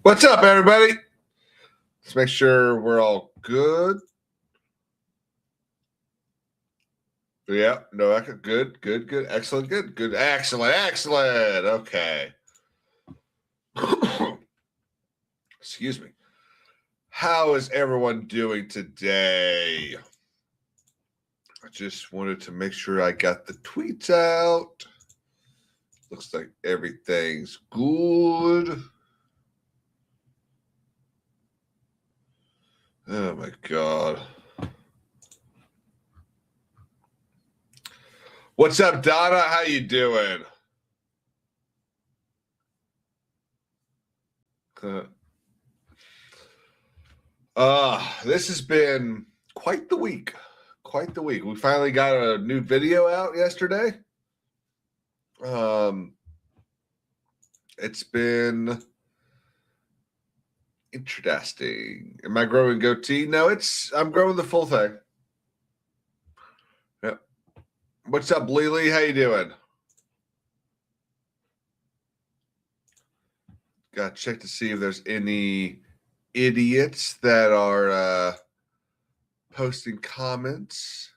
What's up, everybody? Let's make sure we're all good. Yeah, no, good, excellent, good, excellent. Okay. Excuse me. How is everyone doing today? I just wanted to make sure I got the tweets out. Looks like everything's good. Oh my God. What's up, Donna? How you doing? This has been quite the week. Quite the week. We finally got a new video out yesterday. It's been interesting. Am I growing goatee? No, I'm growing the full thing. Yep. What's up, Lily? How you doing? Got to check to see if there's any idiots that are posting comments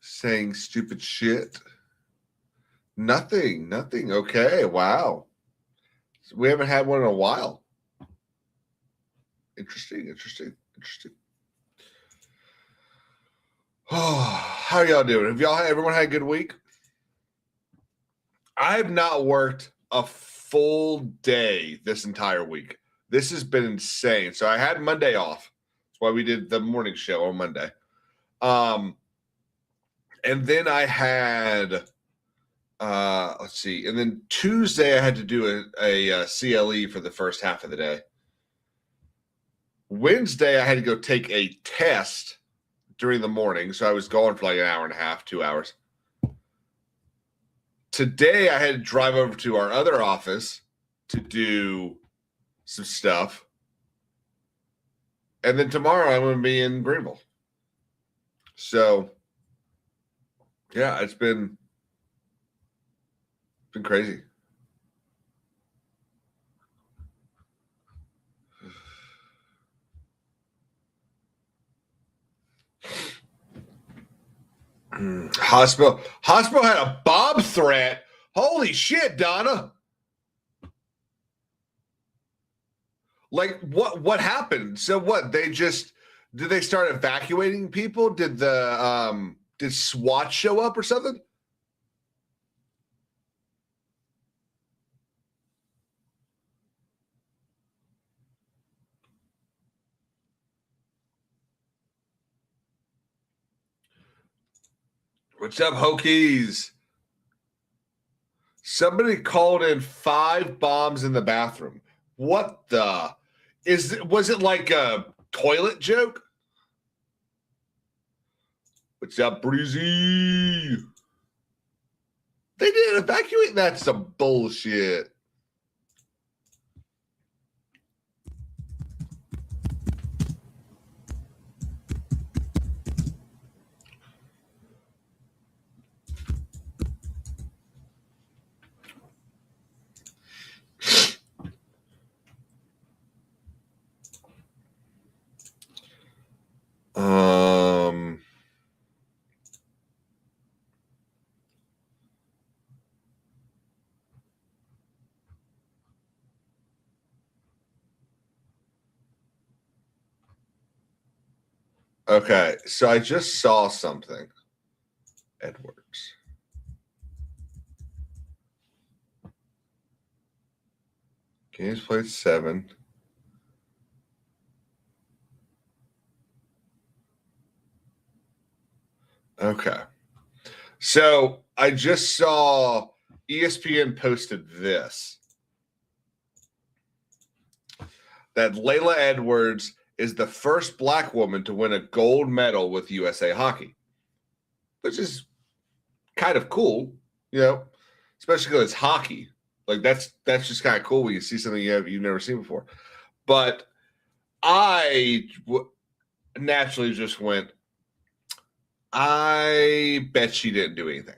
saying stupid shit. Nothing. Okay, wow. We haven't had one in a while. Interesting. Oh, how y'all doing? Have everyone had a good week? I have not worked a full day this entire week. This has been insane. So I had Monday off. That's why we did the morning show on Monday. And then I had let's see. And then Tuesday I had to do a CLE for the first half of the day. Wednesday I had to go take a test during the morning. So I was gone for like an hour and a half, 2 hours. Today I had to drive over to our other office to do some stuff. And then tomorrow I'm going to be in Greenville. So, yeah, it's been crazy. Hospital had a bomb threat. Holy shit, Donna. Like what happened? So what? Did they start evacuating people? Did SWAT show up or something? What's up, Hokies? Somebody called in 5 bombs in the bathroom. What the? Was it like a toilet joke? What's up, Breezy? They didn't evacuate? That's some bullshit. Okay, so I just saw something. Edwards. Games played 7. Okay. So I just saw ESPN posted this. That Layla Edwards is the first Black woman to win a gold medal with USA Hockey, which is kind of cool, especially because it's hockey. Like that's just kind of cool when you see something you've never seen before. But I naturally just went, I bet she didn't do anything.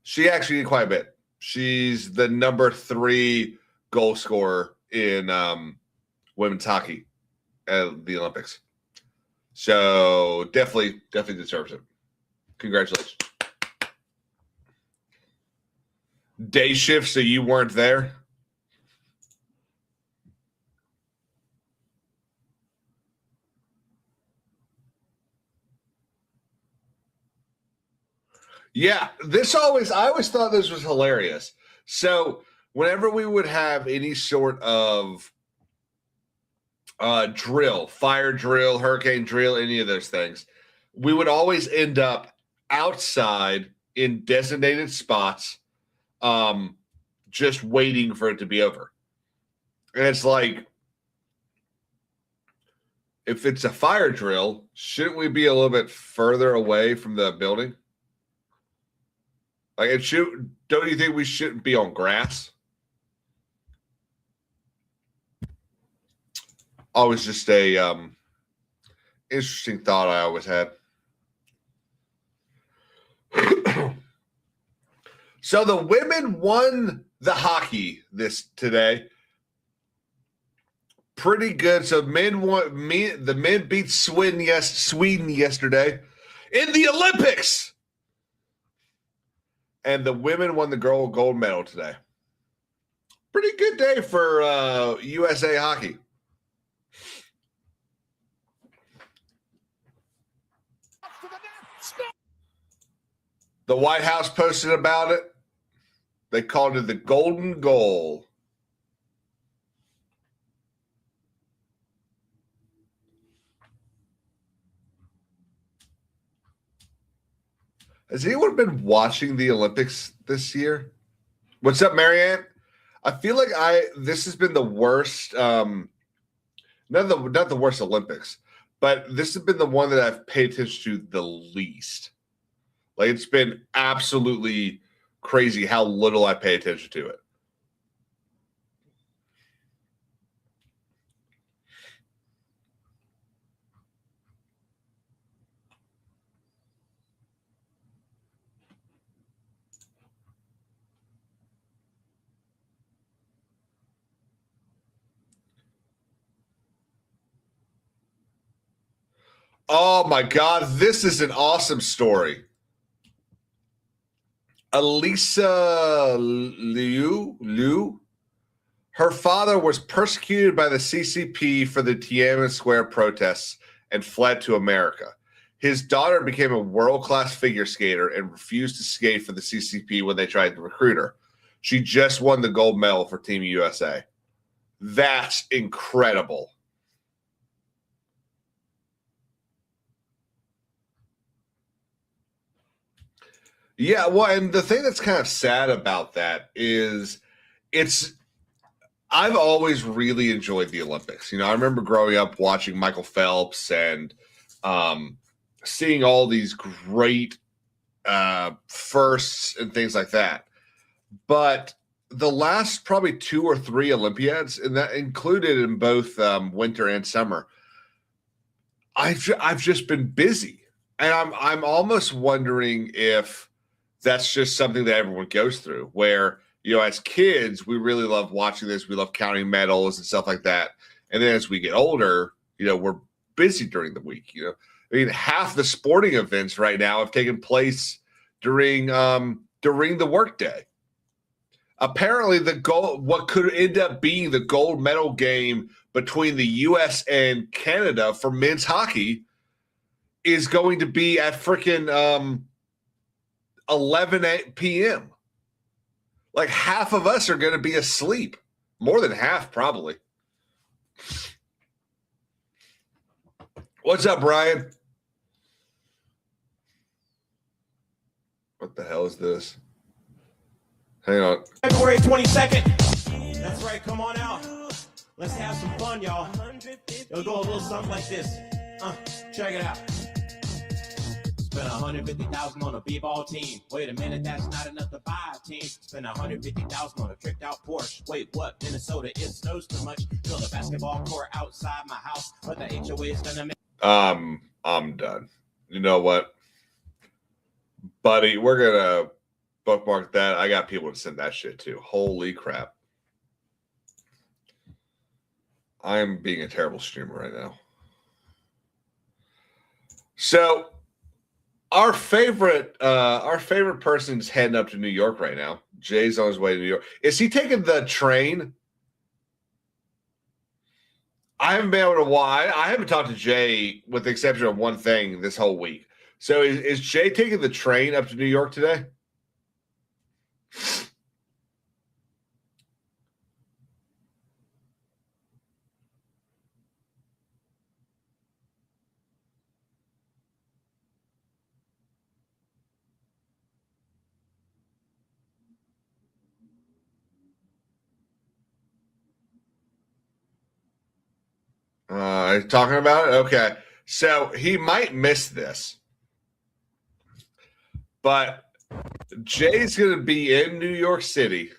She actually did quite a bit. She's the number 3 goal scorer in women's hockey at the Olympics. So definitely deserves it. Congratulations. Day shift, so you weren't there? Yeah, I always thought this was hilarious. So whenever we would have any sort of drill, fire drill, hurricane drill, any of those things, we would always end up outside in designated spots, just waiting for it to be over. And it's like, if it's a fire drill, shouldn't we be a little bit further away from the building? Like, don't you think we shouldn't be on grass? Always just a interesting thought I always had. So the women won the hockey today. Pretty good. So the men beat Sweden yesterday in the Olympics. And the women won the gold medal today. Pretty good day for USA hockey. The White House posted about it. They called it the golden goal. Has anyone been watching the Olympics this year? What's up, Marianne? I feel like this has been the worst, not the worst Olympics, but this has been the one that I've paid attention to the least. Like, it's been absolutely crazy how little I pay attention to it. Oh my God, this is an awesome story. Elisa Liu, her father was persecuted by the CCP for the Tiananmen Square protests and fled to America. His daughter became a world-class figure skater and refused to skate for the CCP when they tried to recruit her. She just won the gold medal for Team USA. That's incredible. Yeah, well, and the thing that's kind of sad about that is I've always really enjoyed the Olympics. I remember growing up watching Michael Phelps and seeing all these great firsts and things like that. But the last probably 2 or 3 Olympiads, and that included in both winter and summer, I've just been busy, and I'm almost wondering if that's just something that everyone goes through, where, as kids, we really love watching this. We love counting medals and stuff like that. And then as we get older, we're busy during the week. I mean, half the sporting events right now have taken place during the workday. Apparently, what could end up being the gold medal game between the U.S. and Canada for men's hockey is going to be at freaking 11 p.m. Like, half of us are going to be asleep. More than half, probably. What's up, Brian? What the hell is this? Hang on. February 22nd. That's right. Come on out. Let's have some fun, y'all. It'll go a little something like this. Check it out. Spend $150,000 on a b-ball team. Wait a minute, that's not enough to buy a team. Spend $150,000 on a tricked out Porsche. Wait, what? Minnesota, it snows too much. Build a basketball court outside my house, but the HOA is gonna make. I'm done. You know what, buddy? We're gonna bookmark that. I got people to send that shit to. Holy crap! I'm being a terrible streamer right now. So our favorite person's heading up to New York right now. Jay's on his way to New York. Is he taking the train? I haven't been able to watch. I haven't talked to Jay with the exception of one thing this whole week. So is Jay taking the train up to New York today? Talking about it? Okay. So he might miss this. But Jay's going to be in New York City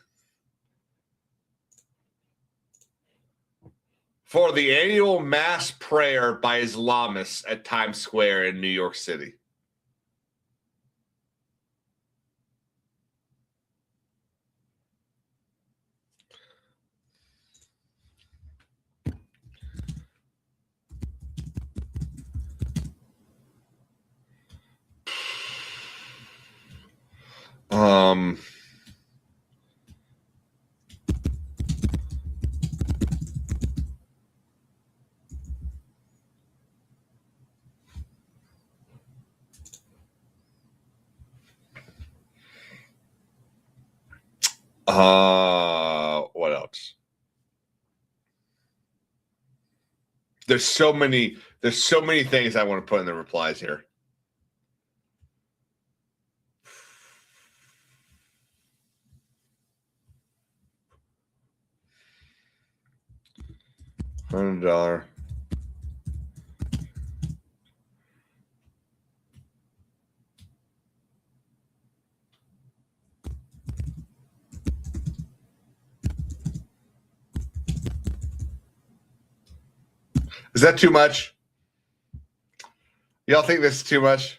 for the annual mass prayer by Islamists at Times Square in New York City. What else? There's so many things I want to put in the replies here. $100. Is that too much? Y'all think this is too much?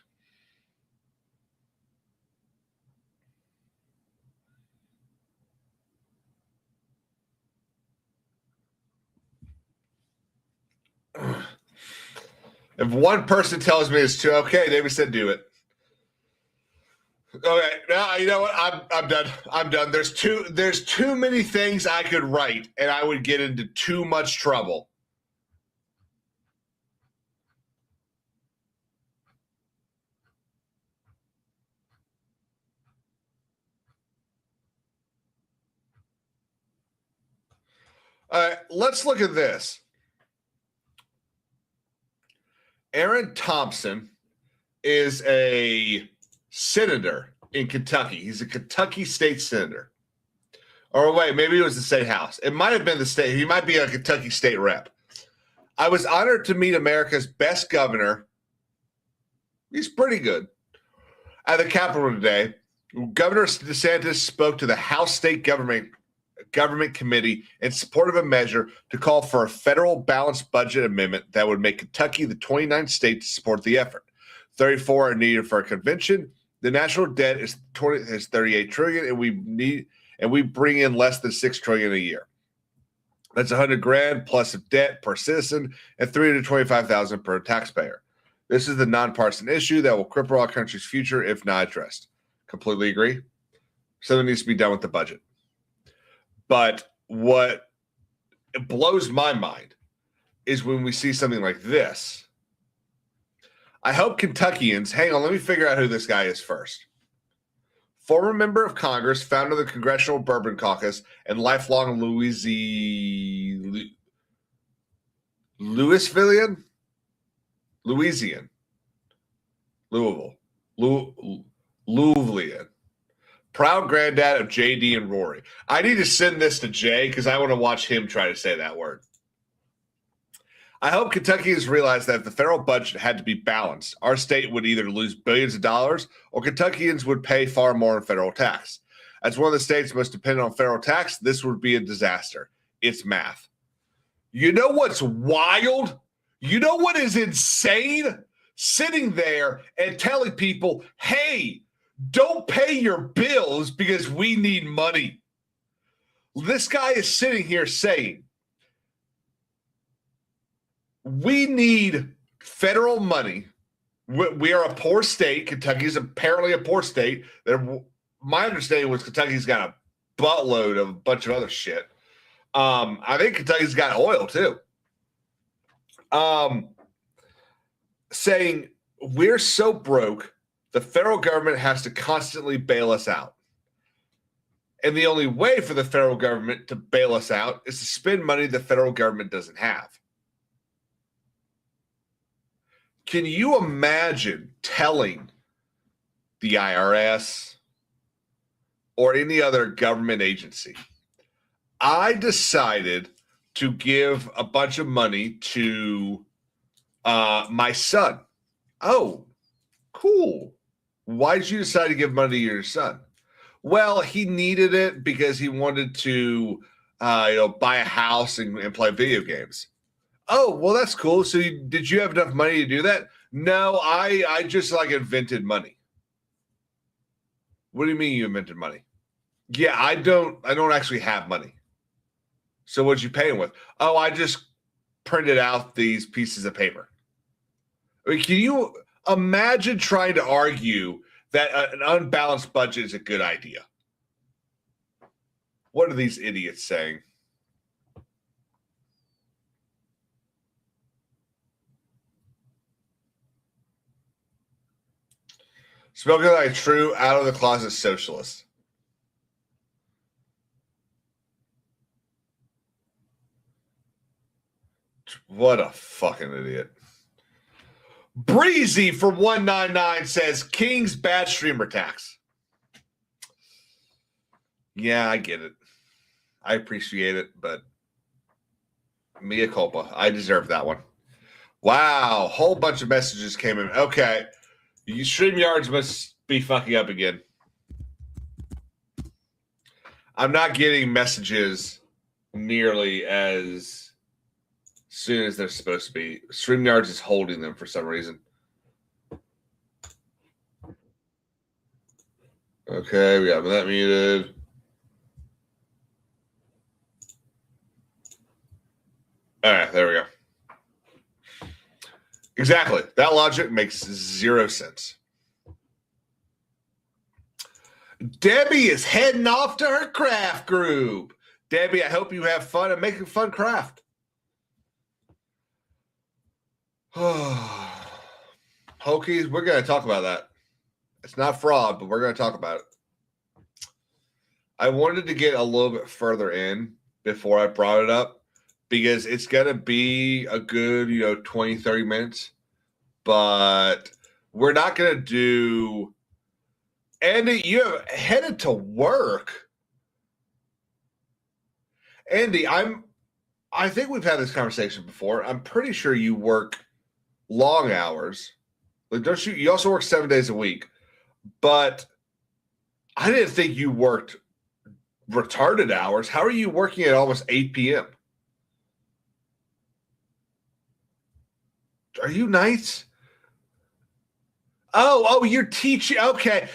If one person tells me it's too okay, David said do it. Okay, now you know what? I'm done. I'm done. There's too many things I could write, and I would get into too much trouble. All right, let's look at this. Aaron Thompson is a senator in Kentucky. He's a Kentucky state senator. Or wait, maybe it was the state house. It might have been the state. He might be a Kentucky state rep. I was honored to meet America's best governor. He's pretty good. At the Capitol today, Governor DeSantis spoke to the House State Government Committee in support of a measure to call for a federal balanced budget amendment that would make Kentucky the 29th state to support the effort. 34 are needed for a convention. The national debt is 38 trillion, and we bring in less than 6 trillion a year. That's $100,000 plus of debt per citizen and $325,000 per taxpayer. This is the nonpartisan issue that will cripple our country's future if not addressed. Completely agree. Something needs to be done with the budget. But what blows my mind is when we see something like this. I hope Kentuckians, hang on, let me figure out who this guy is first. Former member of Congress, founder of the Congressional Bourbon Caucus, and lifelong Louisian. Louisvillian. Proud granddad of JD and Rory. I need to send this to Jay because I want to watch him try to say that word. I hope Kentuckians realize that if the federal budget had to be balanced, our state would either lose billions of dollars or Kentuckians would pay far more in federal tax. As one of the states most dependent on federal tax, this would be a disaster. It's math. You know what's wild? You know what is insane? Sitting there and telling people, hey, don't pay your bills because we need money. This guy is sitting here saying, We need federal money. We are a poor state. Kentucky's apparently a poor state. My understanding was Kentucky's got a buttload of a bunch of other shit. I think Kentucky's got oil too. Saying we're so broke, the federal government has to constantly bail us out. And the only way for the federal government to bail us out is to spend money the federal government doesn't have. Can you imagine telling the IRS or any other government agency, I decided to give a bunch of money to my son? Oh, cool. Why did you decide to give money to your son? Well, he needed it because he wanted to buy a house and play video games. Oh, well, that's cool. So did you have enough money to do that? No, I just invented money. What do you mean you invented money? Yeah, I don't actually have money. So what'd you pay him with? Oh, I just printed out these pieces of paper. I mean, can you imagine trying to argue that an unbalanced budget is a good idea? What are these idiots saying? Smoking like a true out of the closet socialist. What a fucking idiot. Breezy for 199 says King's bad streamer tax. Yeah, I get it. I appreciate it, but mea culpa. I deserve that one. Wow, whole bunch of messages came in. Okay. You StreamYards must be fucking up again. I'm not getting messages nearly as soon as they're supposed to be. StreamYards is holding them for some reason. Okay, we got that muted. All right, there we go. Exactly. That logic makes zero sense. Debbie is heading off to her craft group. Debbie, I hope you have fun and make a fun craft. Hokies, we're going to talk about that. It's not fraud, but we're going to talk about it. I wanted to get a little bit further in before I brought it up, because it's going to be a good, 20, 30 minutes. But we're not going to do... Andy, you have headed to work. Andy, I think we've had this conversation before. I'm pretty sure you work long hours. Don't you? You also work 7 days a week. But I didn't think you worked retarded hours. How are you working at almost 8 p.m.? Are you nights? Oh, you're teaching. Okay.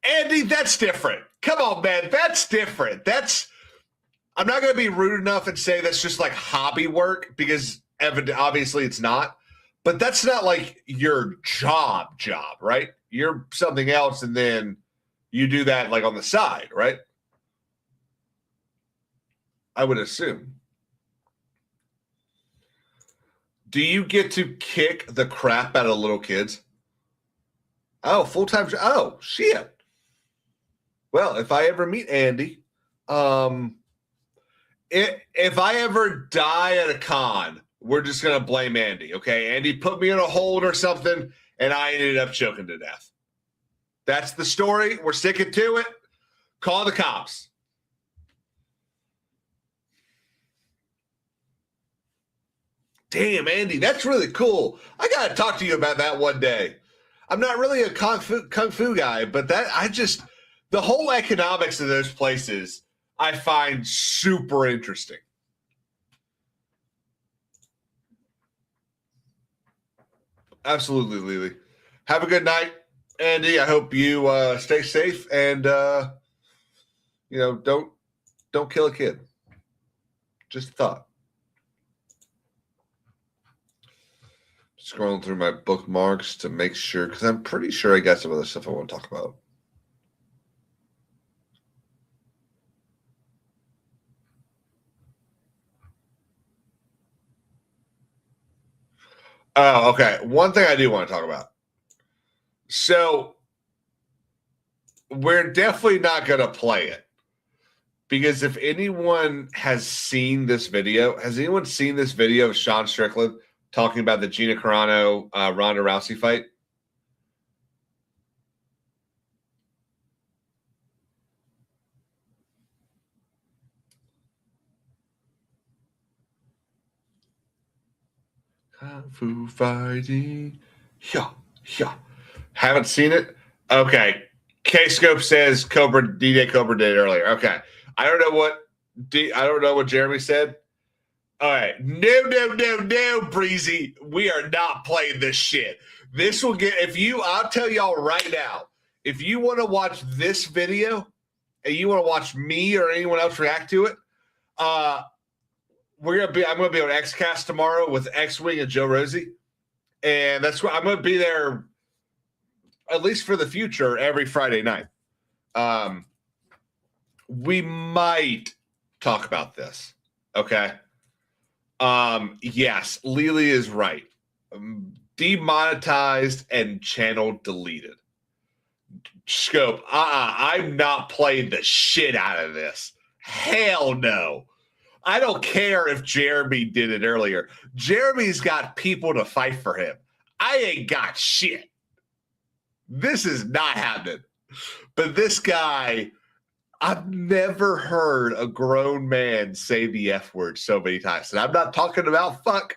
Andy, that's different. Come on, man. That's different. I'm not going to be rude enough and say that's just like hobby work, because obviously it's not. But that's not like your job, right? You're something else, and then you do that like on the side, right? I would assume. Do you get to kick the crap out of little kids? Oh, full-time job. Oh, shit. Well, if I ever meet Andy, if I ever die at a con, we're just going to blame Andy, okay? Andy put me in a hold or something, and I ended up choking to death. That's the story. We're sticking to it. Call the cops. Damn, Andy, that's really cool. I got to talk to you about that one day. I'm not really a kung fu guy, but the whole economics of those places I find super interesting. Absolutely, Lily. Have a good night, Andy. I hope you stay safe and don't kill a kid. Just a thought. Scrolling through my bookmarks to make sure, because I'm pretty sure I got some other stuff I want to talk about. Oh, okay. One thing I do want to talk about. So we're definitely not going to play it, because if anyone has seen this video, has anyone seen this video of Sean Strickland talking about the Gina Carano Ronda Rousey fight? Kung Fu fighting. Yeah. Haven't seen it? Okay. K-Scope says Colbert, DJ Colbert did earlier. Okay. I don't know what Jeremy said. All right. No, Breezy. We are not playing this shit. This will get, I'll tell y'all right now, if you want to watch this video and you want to watch me or anyone else react to it, I'm gonna be on XCast tomorrow with X-Wing and Joe Rosie. And that's where I'm gonna be there, at least for the future, every Friday night. We might talk about this. Okay. Yes, Lily is right. Demonetized and channel deleted. Scope. I'm not playing the shit out of this. Hell no. I don't care if Jeremy did it earlier. Jeremy's got people to fight for him. I ain't got shit. This is not happening. But this guy, I've never heard a grown man say the F word so many times. And I'm not talking about fuck.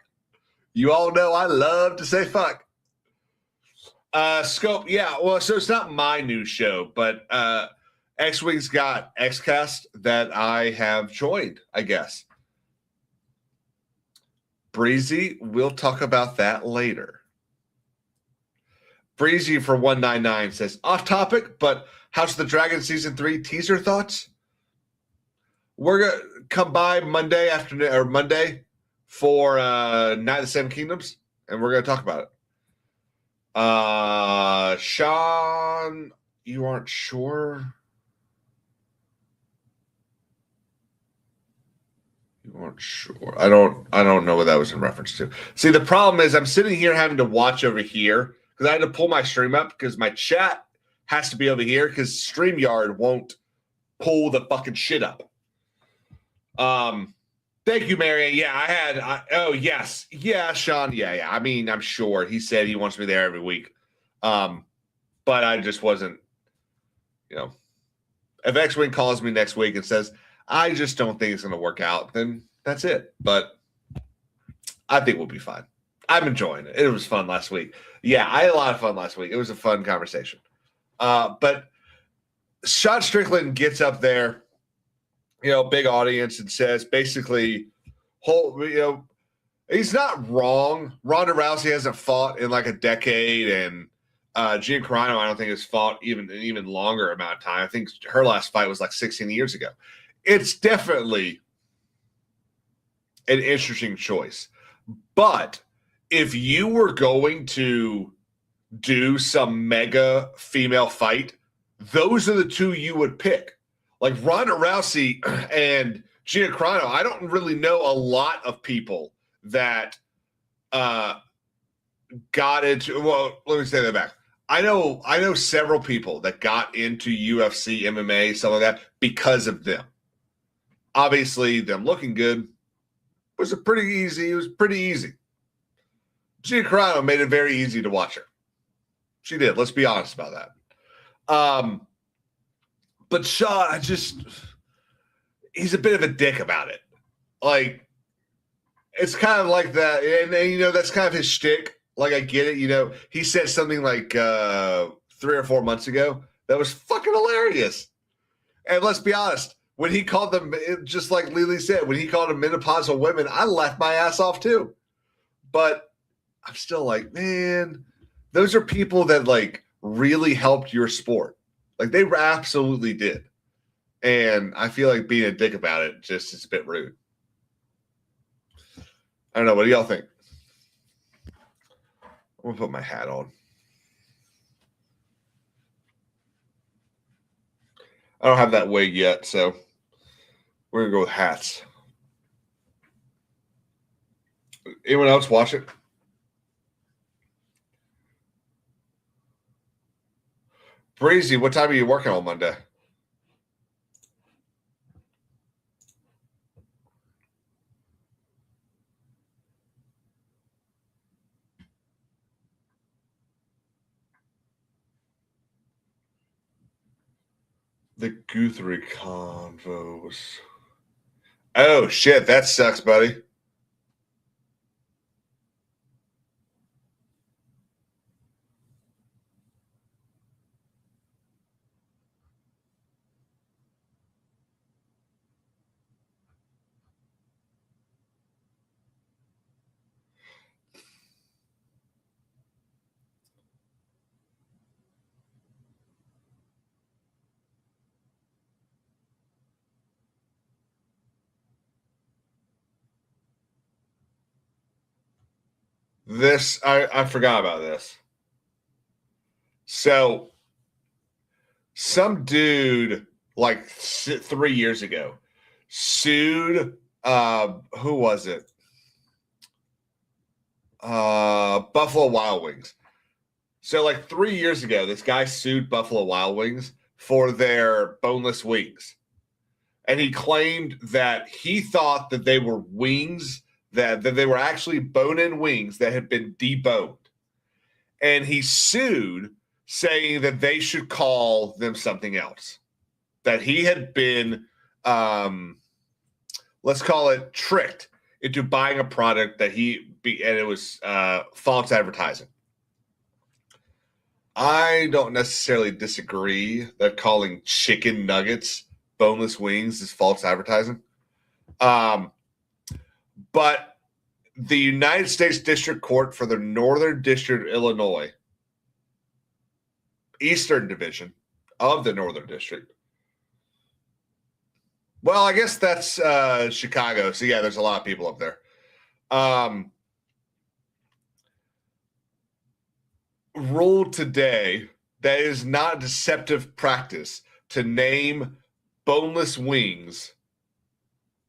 You all know I love to say fuck. Scope, yeah. Well, so it's not my new show, but X-Wing's got XCast that I have joined, I guess. Breezy, we'll talk about that later. Breezy for 199 says, off topic, but House of the Dragon Season 3 teaser thoughts? We're going to come by Monday afternoon or Monday for Night of the Seven Kingdoms, and we're going to talk about it. Sean, you aren't sure? You aren't sure. I don't know what that was in reference to. See, the problem is I'm sitting here having to watch over here because I had to pull my stream up because my chat has to be over here because StreamYard won't pull the fucking shit up. Thank you, Marion. Yeah, oh, yes. Yeah, Sean. Yeah. I mean, I'm sure. He said he wants me there every week. But I just wasn't, if X-Wing calls me next week and says, I just don't think it's going to work out, then that's it. But I think we'll be fine. I'm enjoying it. It was fun last week. Yeah, I had a lot of fun last week. It was a fun conversation. But Sean Strickland gets up there, big audience, and says basically, he's not wrong. Ronda Rousey hasn't fought in like a decade, and Gina Carano, I don't think has fought even an even longer amount of time. I think her last fight was like 16 years ago. It's definitely an interesting choice. But if you were going to do some mega female fight, those are the two you would pick. Like Ronda Rousey and Gina Carano, I don't really know a lot of people that got into, well, let me say that back. I know several people that got into UFC, MMA, some of that because of them. Obviously, them looking good was pretty easy. It was pretty easy. Gina Carano made it very easy to watch her. She did. Let's be honest about that. But Shaw, he's a bit of a dick about it. Like, it's kind of like that. And that's kind of his shtick. Like, I get it. He said something like 3 or 4 months ago that was fucking hilarious. And let's be honest. When he called them, just like Lily said, when he called them menopausal women, I laughed my ass off too. But I'm still like, man, those are people that like really helped your sport. Like they absolutely did. And I feel like being a dick about it just is a bit rude. I don't know. What do y'all think? I'm gonna put my hat on. I don't have that wig yet, so we're gonna go with hats. Anyone else watch it? Breezy, what time are you working on Monday? The Guthrie convos. Oh shit, that sucks, buddy. This I forgot about this. So some dude like 3 years ago sued who was it? Buffalo Wild Wings. So like 3 years ago, this guy sued Buffalo Wild Wings for their boneless wings. And he claimed that he thought that they were wings, that they were actually bone-in wings that had been deboned. And he sued saying that they should call them something else. That he had been, let's call it, tricked into buying a product that and it was false advertising. I don't necessarily disagree that calling chicken nuggets boneless wings is false advertising. But the United States District Court for the Northern District of Illinois, Eastern Division of the Northern District. Well, I guess that's Chicago. So, yeah, there's a lot of people up there. Ruled today that it is not a deceptive practice to name boneless wings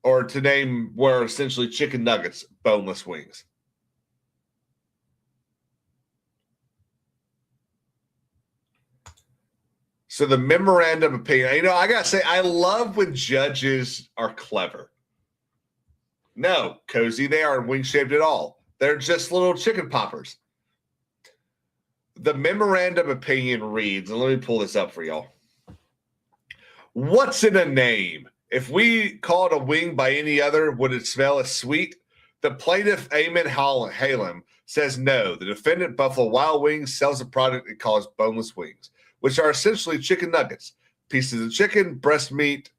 or to name where essentially chicken nuggets boneless wings. So the memorandum of opinion, I got to say, I love when judges are clever. No, Cozy, they aren't wing shaped at all. They're just little chicken poppers. The memorandum of opinion reads, and let me pull this up for y'all. What's in a name? If we call it a wing by any other, would it smell as sweet? The plaintiff, Eamon Halem, says no. The defendant, Buffalo Wild Wings, sells a product it calls boneless wings, which are essentially chicken nuggets, pieces of chicken breast meat,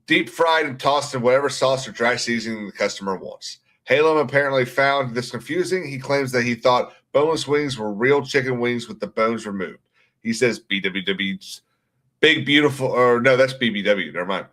deep fried and tossed in whatever sauce or dry seasoning the customer wants. Halem apparently found this confusing. He claims that he thought boneless wings were real chicken wings with the bones removed. He says BWW's Big Beautiful, or no, that's BBW. Never mind.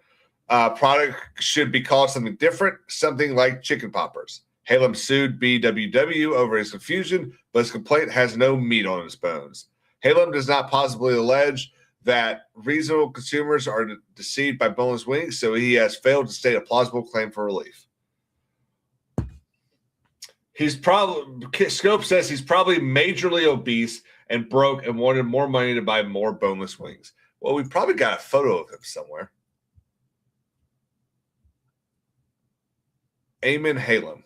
Product should be called something different, something like chicken poppers. Halem sued BWW over his confusion, but his complaint has no meat on its bones. Halem does not possibly allege that reasonable consumers are deceived by boneless wings, so he has failed to state a plausible claim for relief. Scope says he's probably majorly obese and broke and wanted more money to buy more boneless wings. Well, we probably got a photo of him somewhere. Eamon Halem.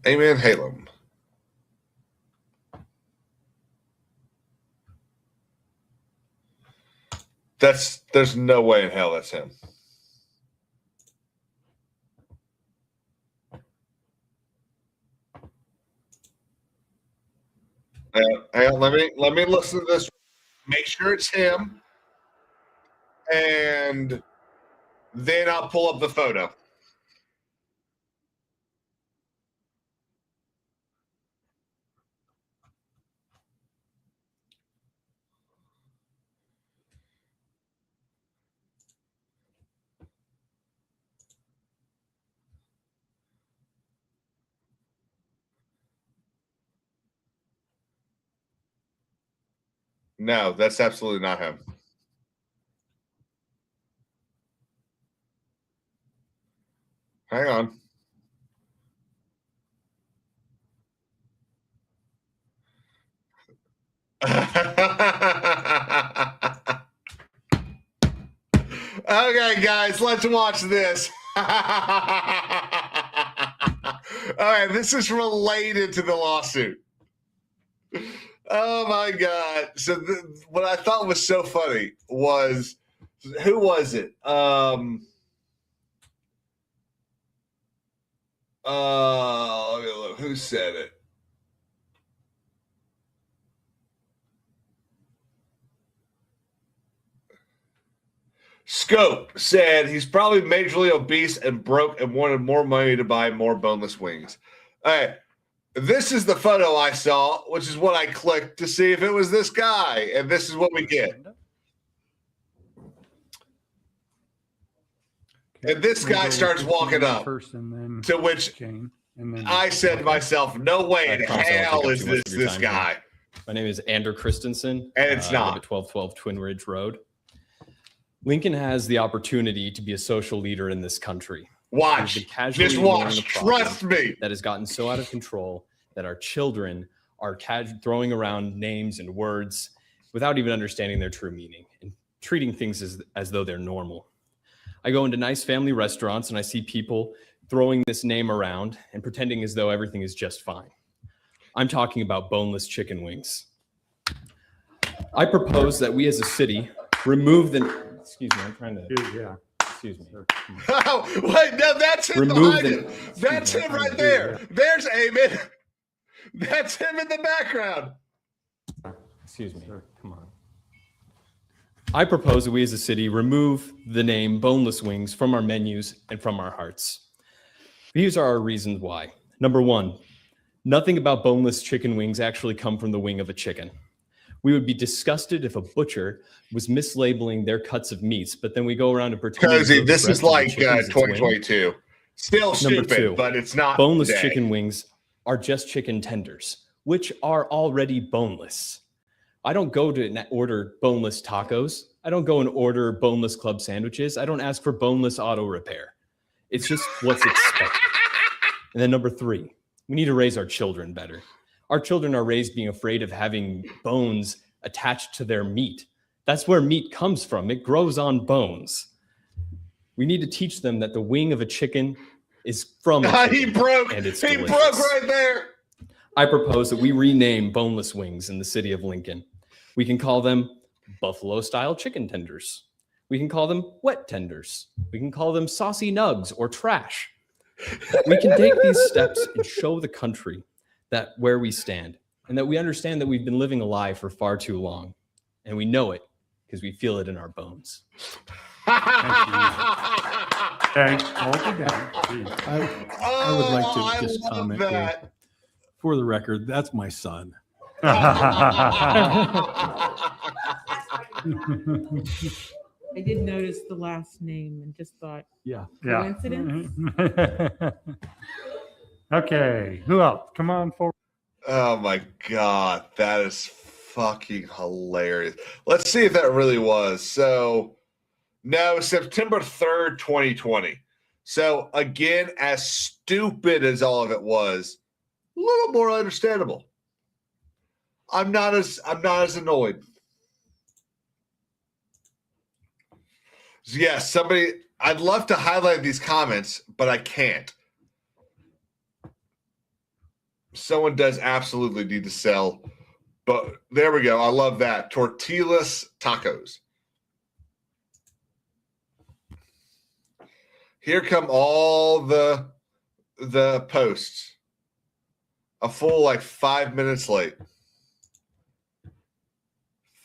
Eamon Halem. There's no way in hell that's him. Let me listen to this. Make sure it's him, and then I'll pull up the photo. No, that's absolutely not him. Hang on. Okay, guys, let's watch this. All right, this is related to the lawsuit. Oh my God. So what I thought was so funny was, who was it? Let me look. Who said it? Scope said he's probably majorly obese and broke and wanted more money to buy more boneless wings. All right. This is the photo I saw, which is what I clicked to see if it was this guy. And this is what we get. And this guy starts walking up. To which I said to myself, no way in hell is this guy. My name is Andrew Christensen. And it's not. I live at 1212 Twin Ridge Road. Lincoln has the opportunity to be a social leader in this country. Watch. Just watch. Trust me. That has gotten so out of control that our children are throwing around names and words without even understanding their true meaning and treating things as though they're normal. I go into nice family restaurants and I see people throwing this name around and pretending as though everything is just fine. I'm talking about boneless chicken wings. I propose that we as a city remove the... Excuse me, I'm trying to... Yeah. Excuse me. Oh, wait, no, that's him behind him. That's him right there. There's Eamon. That's him in the background. Excuse me. Come on. I propose that we as a city remove the name boneless wings from our menus and from our hearts. These are our reasons why. Number one, nothing about boneless chicken wings actually come from the wing of a chicken. We would be disgusted if a butcher was mislabeling their cuts of meats, but then we go around and pretend. Cozy, this is like 2022. Still stupid, but it's not. Boneless chicken wings are just chicken tenders, which are already boneless. I don't go to order boneless tacos. I don't go and order boneless club sandwiches. I don't ask for boneless auto repair. It's just what's expected. And then number three, we need to raise our children better. Our children are raised being afraid of having bones attached to their meat. That's where meat comes from. It grows on bones. We need to teach them that the wing of a chicken is from a chicken. He broke. And it's he delicious. broke right there. I propose that we rename boneless wings in the city of Lincoln. We can call them buffalo-style chicken tenders. We can call them wet tenders. We can call them saucy nugs or trash. We can take these steps and show the country that where we stand and that we understand that we've been living a lie for far too long. And we know it because we feel it in our bones. Okay, hold it down. I would like to just comment here. For the record, that's my son. I did notice the last name and just thought, Yeah. coincidence? Okay, who else? Come on forward. Oh my God, that is fucking hilarious. Let's see if that really was. So, no, September 3rd, 2020. So, again, as stupid as all of it was, a little more understandable. I'm not as annoyed. So yes, somebody, I'd love to highlight these comments, but I can't. Someone does absolutely need to sell, but there we go. I love that. Tortillas tacos. Here come all the posts. A full like 5 minutes late.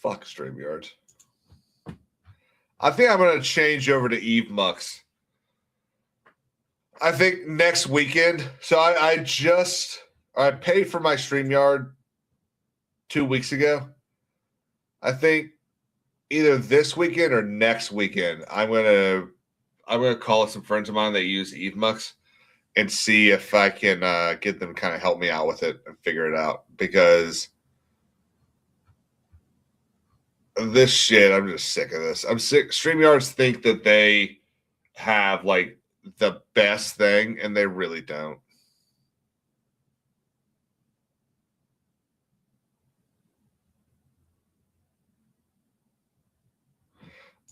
Fuck StreamYard. I think I'm going to change over to Eve Mux. I think next weekend. So I paid for my StreamYard 2 weeks ago. I think either this weekend or next weekend, I'm gonna call some friends of mine that use Eve Mux and see if I can get them to kind of help me out with it and figure it out, because this shit. I'm just sick of this. I'm sick. StreamYards think that they have like the best thing, and they really don't.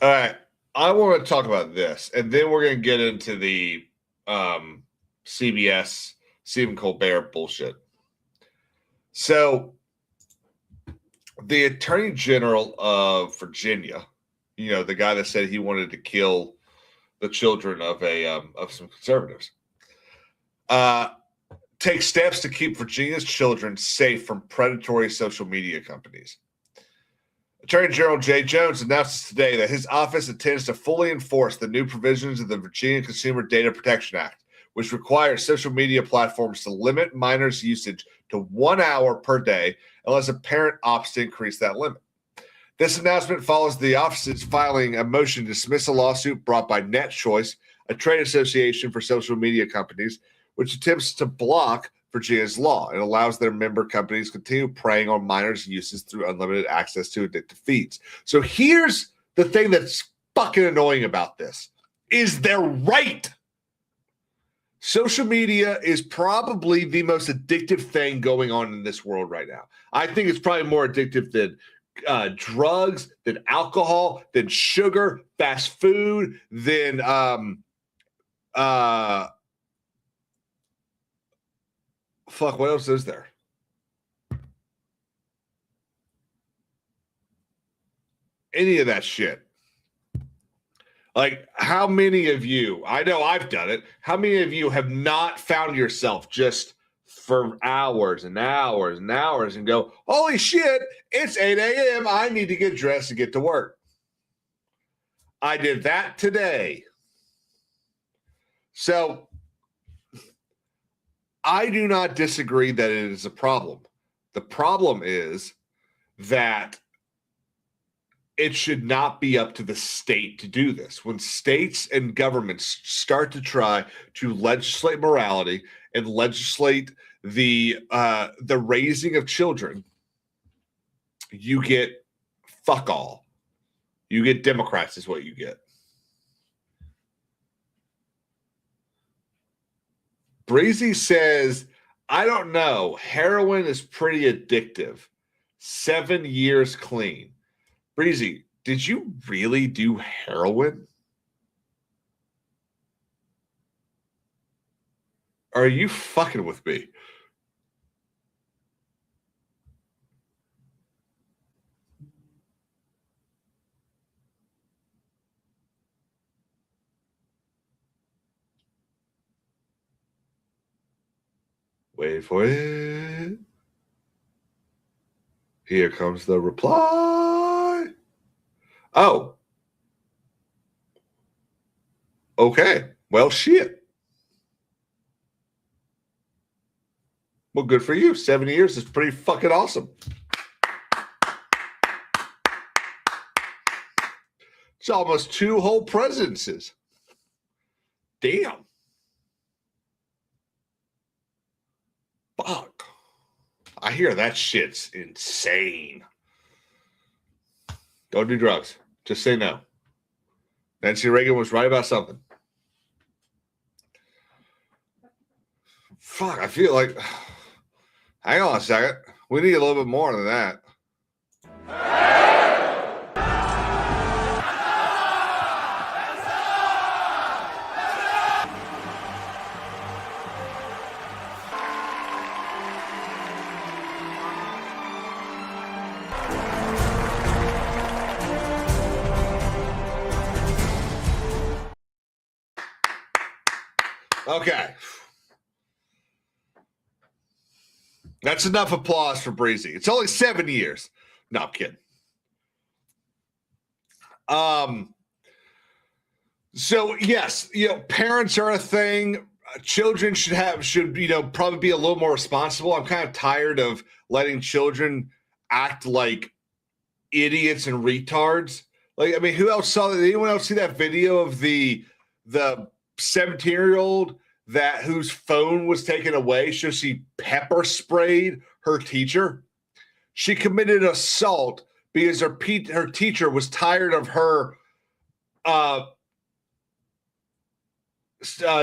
All right. I want to talk about this, and then we're going to get into the CBS Stephen Colbert bullshit. So, the Attorney General of Virginia, you know, the guy that said he wanted to kill the children of some conservatives, takes steps to keep Virginia's children safe from predatory social media companies. Attorney General Jay Jones announces today that his office intends to fully enforce the new provisions of the Virginia Consumer Data Protection Act, which requires social media platforms to limit minors' usage to 1 hour per day unless a parent opts to increase that limit. This announcement follows the office's filing a motion to dismiss a lawsuit brought by NetChoice, a trade association for social media companies, which attempts to block Virginia's law. It allows their member companies to continue preying on minors' uses through unlimited access to addictive feeds. So here's the thing that's fucking annoying about this, is they're right. Social media is probably the most addictive thing going on in this world right now. I think it's probably more addictive than drugs, than alcohol, than sugar, fast food, than fuck, what else is there? Any of that shit. Like, how many of you, I know I've done it, how many of you have not found yourself just for hours and hours and hours and go, holy shit, it's 8 a.m., I need to get dressed to get to work. I did that today. So, I do not disagree that it is a problem. The problem is that it should not be up to the state to do this. When states and governments start to try to legislate morality and legislate the raising of children, you get fuck all. You get Democrats is what you get. Breezy says, I don't know. Heroin is pretty addictive. 7 years clean. Breezy, did you really do heroin? Are you fucking with me? Wait for it. Here comes the reply. Oh. Okay. Well, shit. Well, good for you. 7 years is pretty fucking awesome. It's almost 2 whole presidencies. Damn. Fuck. I hear that shit's insane. Don't do drugs. Just say no. Nancy Reagan was right about something. Fuck, I feel like... Hang on a second. We need a little bit more than that. Okay. That's enough applause for Breezy. It's only 7 years. No, I'm kidding. So yes, parents are a thing. Children should probably be a little more responsible. I'm kind of tired of letting children act like idiots and retards. Like, I mean, who else saw that? Did anyone else see that video of the 17-year-old whose phone was taken away? So she pepper sprayed her teacher. She committed assault because her teacher was tired of her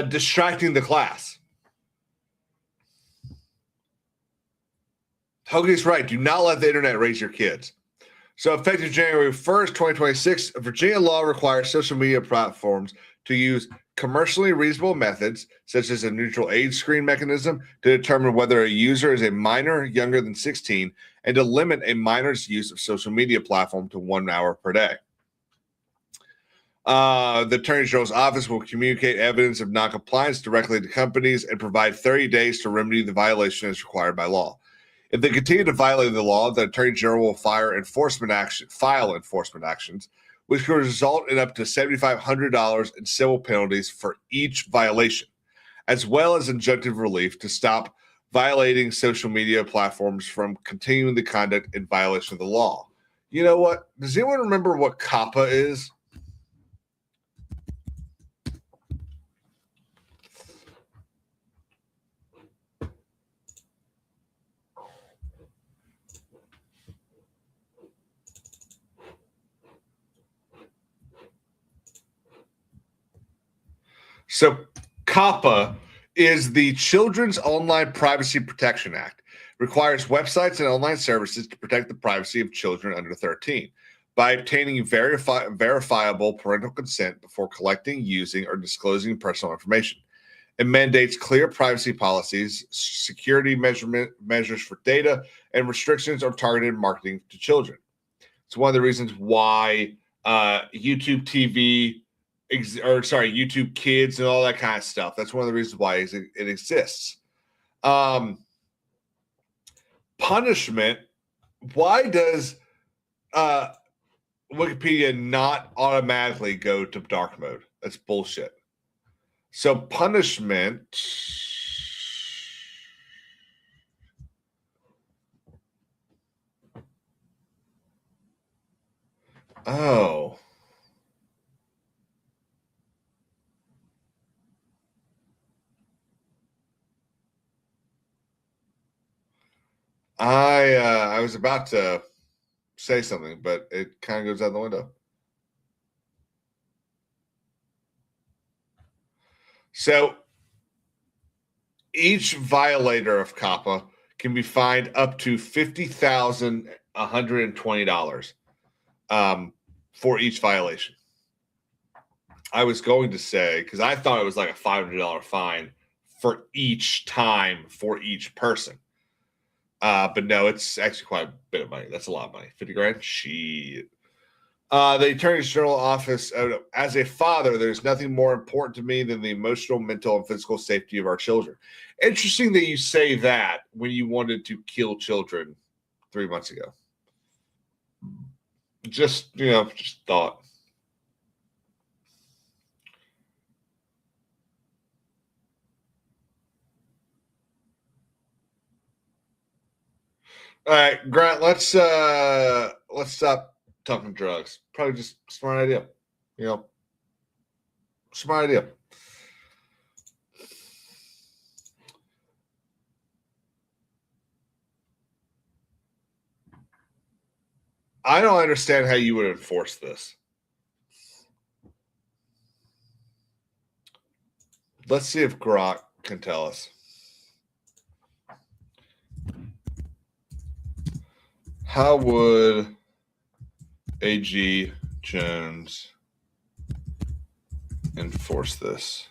distracting the class. Hoagie's right. Do not let the internet raise your kids. So effective January 1st, 2026, Virginia law requires social media platforms to use commercially reasonable methods, such as a neutral age screen mechanism, to determine whether a user is a minor younger than 16 and to limit a minor's use of social media platform to 1 hour per day. The Attorney General's office will communicate evidence of noncompliance directly to companies and provide 30 days to remedy the violation as required by law. If they continue to violate the law, the Attorney General will file enforcement actions, which could result in up to $7,500 in civil penalties for each violation, as well as injunctive relief to stop violating social media platforms from continuing the conduct in violation of the law. You know what? Does anyone remember what COPPA is? So COPPA is the Children's Online Privacy Protection Act. Requires websites and online services to protect the privacy of children under 13 by obtaining verifiable parental consent before collecting, using, or disclosing personal information. It mandates clear privacy policies, security measures for data, and restrictions on targeted marketing to children. It's one of the reasons why YouTube Kids and all that kind of stuff. That's one of the reasons why it exists. Punishment. Why does Wikipedia not automatically go to dark mode? That's bullshit. So punishment. Oh. I was about to say something, but it kind of goes out the window. So each violator of COPPA can be fined up to $50,120 for each violation. I was going to say, because I thought it was like a $500 fine for each time for each person. But no, it's actually quite a bit of money. That's a lot of money. 50 grand? Shit. The Attorney General office, as a father, there's nothing more important to me than the emotional, mental, and physical safety of our children. Interesting that you say that when you wanted to kill children 3 months ago. Just thought. All right, Grant, let's stop talking drugs. Probably just a smart idea. Smart idea. I don't understand how you would enforce this. Let's see if Grok can tell us. How would AG Jones enforce this?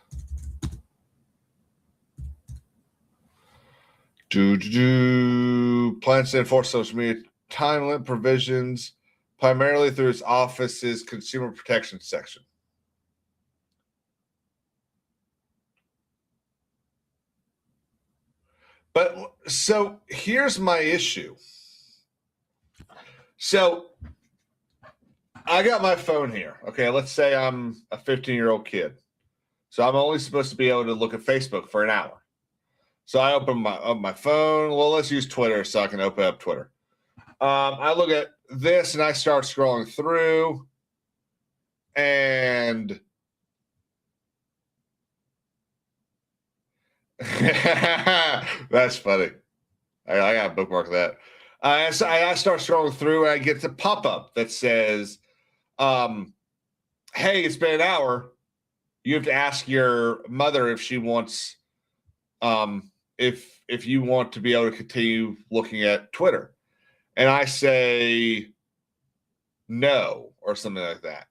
Plans to enforce social media time limit provisions primarily through its office's consumer protection section. But so here's my issue. So I got my phone here. Okay, let's say I'm a 15-year-old kid. So I'm only supposed to be able to look at Facebook for an hour. So I open my phone. Well, let's use Twitter so I can open up Twitter. I look at this and I start scrolling through. And that's funny. I got to bookmark that. So I start scrolling through, and I get the pop-up that says, hey, it's been an hour. You have to ask your mother if she wants, if you want to be able to continue looking at Twitter. And I say no, or something like that.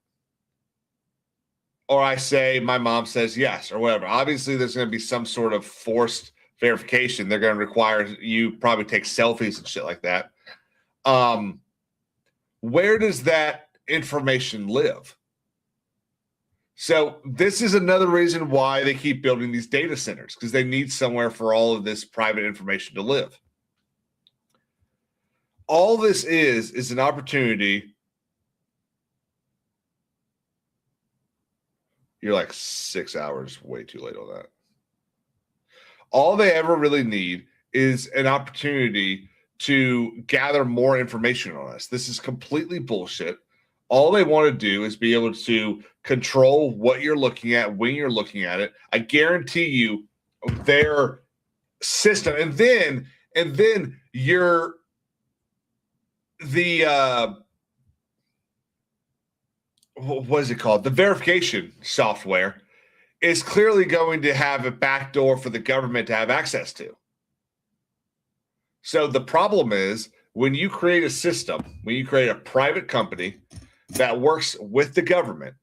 Or I say my mom says yes, or whatever. Obviously, there's going to be some sort of forced verification. They're going to require you probably take selfies and shit like that. Where does that information live? So this is another reason why they keep building these data centers, because they need somewhere for all of this private information to live. All this is an opportunity. You're like 6 hours way too late on that. All they ever really need is an opportunity to gather more information on us. This is completely bullshit. All they want to do is be able to control what you're looking at, when you're looking at it. I guarantee you their system. And then you're what is it called? The verification software is clearly going to have a backdoor for the government to have access to. So the problem is when you create a system, when you create a private company that works with the government,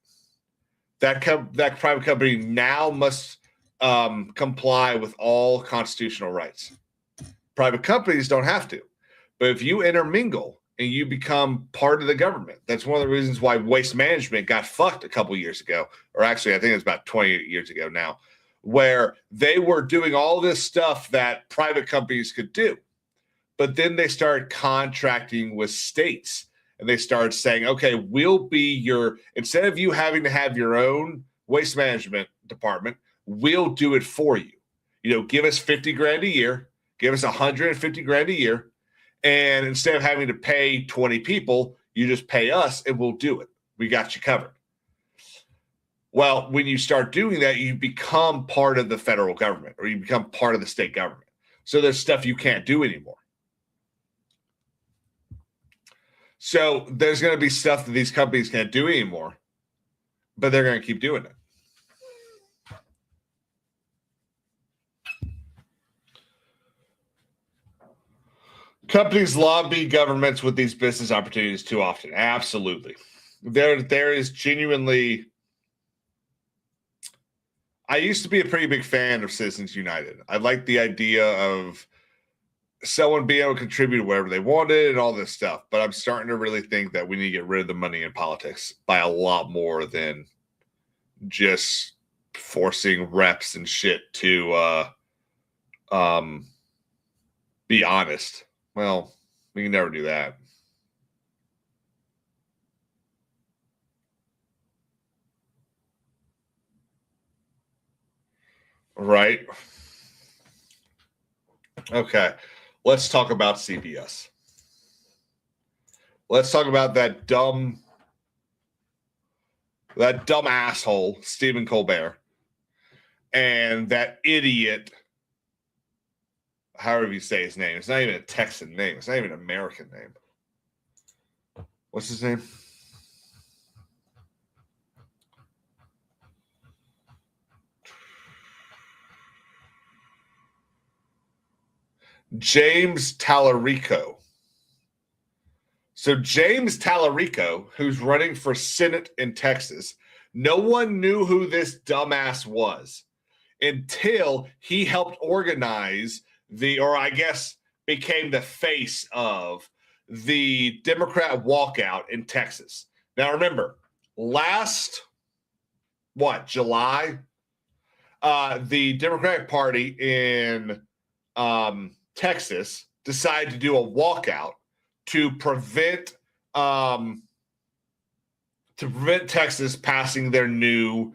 that private company now must comply with all constitutional rights. Private companies don't have to. But if you intermingle and you become part of the government, that's one of the reasons why waste management got fucked a couple years ago, or actually I think it was about 20 years ago now, where they were doing all this stuff that private companies could do. But then they started contracting with states, and they started saying, okay, we'll be your, instead of you having to have your own waste management department, we'll do it for you. You know, give us 50 grand a year, give us 150 grand a year. And instead of having to pay 20 people, you just pay us and we'll do it. We got you covered. Well, when you start doing that, you become part of the federal government, or you become part of the state government. So there's stuff you can't do anymore. So there's going to be stuff that these companies can't do anymore, but they're going to keep doing it. Companies lobby governments with these business opportunities too often. Absolutely. There is genuinely. I used to be a pretty big fan of Citizens United. I liked the idea of someone being able to contribute wherever they wanted and all this stuff. But I'm starting to really think that we need to get rid of the money in politics by a lot more than just forcing reps and shit to be honest. Well, we can never do that. Right? Okay. Let's talk about CBS. Let's talk about that dumb asshole, Stephen Colbert, and that idiot, however you say his name. It's not even a Texan name. It's not even an American name. What's his name? James Tallarico. So James Tallarico, who's running for Senate in Texas, no one knew who this dumbass was until he helped organize or I guess became the face of the Democrat walkout in Texas. Now remember, July, the Democratic Party in Texas decided to do a walkout to prevent Texas passing their new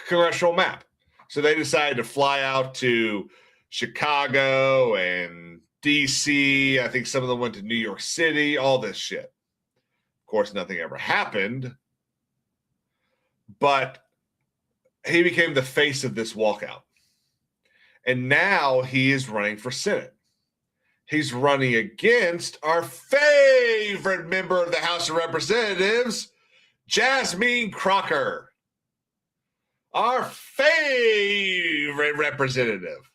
congressional map. So they decided to fly out to Chicago and DC. I think some of them went to New York City, all this shit. Of course, nothing ever happened. But he became the face of this walkout. And now he is running for Senate. He's running against our favorite member of the House of Representatives, Jasmine Crocker. Our favorite representative.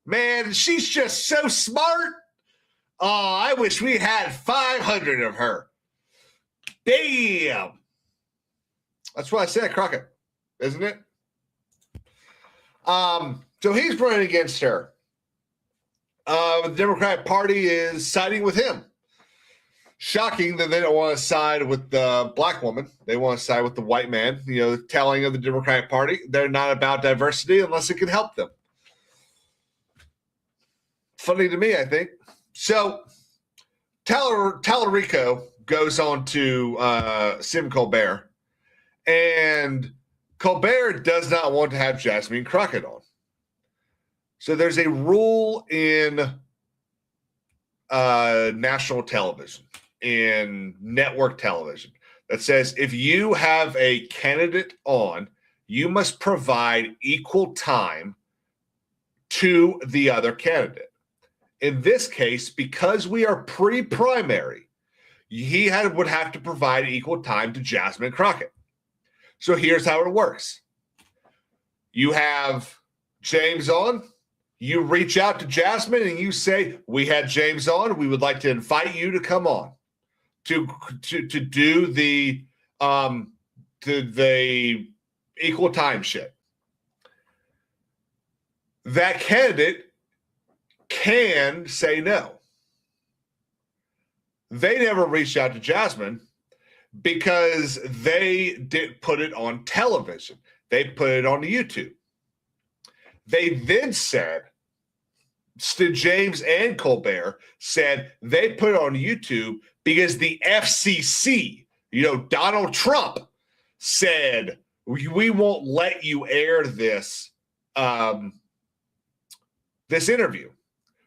Man, she's just so smart. Oh, I wish we had 500 of her. Damn. That's what I said, Crockett, isn't it? So he's running against her. The Democratic Party is siding with him. Shocking that they don't want to side with the black woman. They want to side with the white man. You know, the telling of the Democratic Party, they're not about diversity unless it can help them. Funny to me, I think. So Tallarico goes on to Sim Colbert, and Colbert does not want to have Jasmine Crockett on. So there's a rule in national television, in network television, that says if you have a candidate on, you must provide equal time to the other candidate. In this case, because we are pre-primary, he would have to provide equal time to Jasmine Crockett. So here's how it works. You have James on. You reach out to Jasmine and you say, we had James on. We would like to invite you to come on to do the equal time shit. That candidate can say no. They never reached out to Jasmine because they didn't put it on television. They put it on YouTube. They then said, James and Colbert said they put it on YouTube because the FCC, Donald Trump, said, we won't let you air this this interview,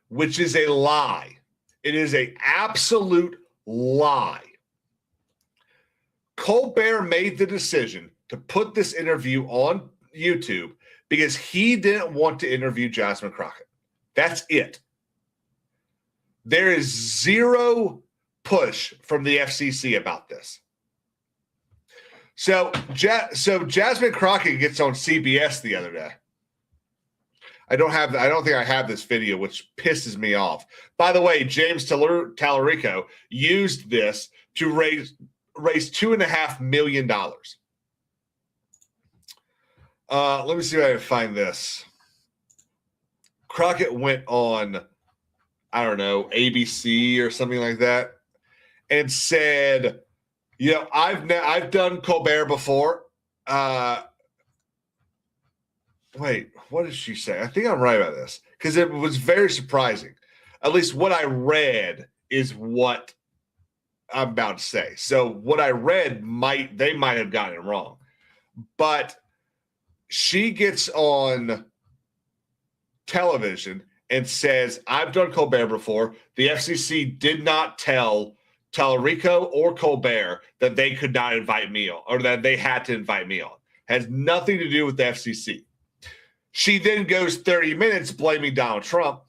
which is a lie. It is an absolute lie. Colbert made the decision to put this interview on YouTube because he didn't want to interview Jasmine Crockett. That's it. There is zero push from the FCC about this. So Jasmine Crockett gets on CBS the other day. I don't think I have this video, which pisses me off. By the way, James Tallarico used this to raise $2.5 million. Let me see if I can find this. Crockett went on, I don't know, ABC or something like that, and said, I've done Colbert before. Wait, what did she say? I think I'm right about this because it was very surprising. At least what I read is what I'm about to say. So what I read they might have gotten it wrong, but she gets on television and says, I've done Colbert before. The FCC did not tell Tallarico or Colbert that they could not invite me on, or that they had to invite me on. Has nothing to do with the FCC. She then goes 30 minutes blaming Donald Trump.